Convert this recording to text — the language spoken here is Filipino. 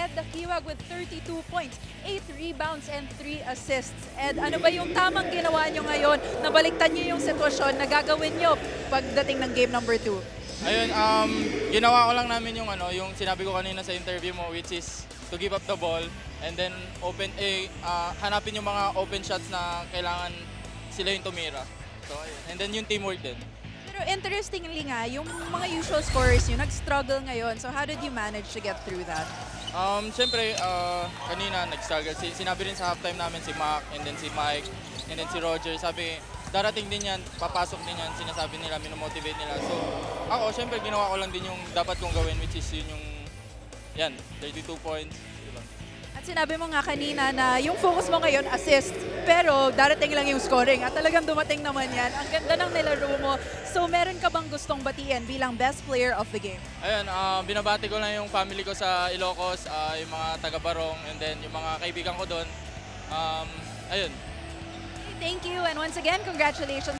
Ed Dakiwag with 32 points, 8 rebounds and 3 assists. Ed, ano ba yung tamang ginawa nyo ngayon na baliktad nyo yung sitwasyon na gagawin nyo pagdating ng game number 2? Ayun, ginawa ko lang namin yung sinabi ko kanina sa interview mo, which is to give up the ball and then hanapin yung mga open shots na kailangan sila yung tumira. So, ayun. And then yung teamwork din. Pero interestingly nga, yung mga usual scorers nyo nag-struggle ngayon. So how did you manage to get through that? Siyempre, kanina nag-struggle. Sinabi rin sa halftime namin si Mac, and then si Mike, and then si Roger. Sabi, darating din yan, papasok din yan, sinasabi nila, minomotivate nila. So, ako, siyempre, ginawa ko lang din yung dapat kong gawin, which is yun yung, 32 points. Diba? At sinabi mo nga kanina na yung focus mo ngayon, assist, pero darating lang yung scoring. At talagang dumating naman yan. Ang ganda ng nilaro mo. So, meron ka bang gustong batiin bilang best player of the game? Ayun, binabati ko lang yung family ko sa Ilocos, yung mga taga-Barong, and then yung mga kaibigan ko doon. Ayun. Thank you, and once again, congratulations.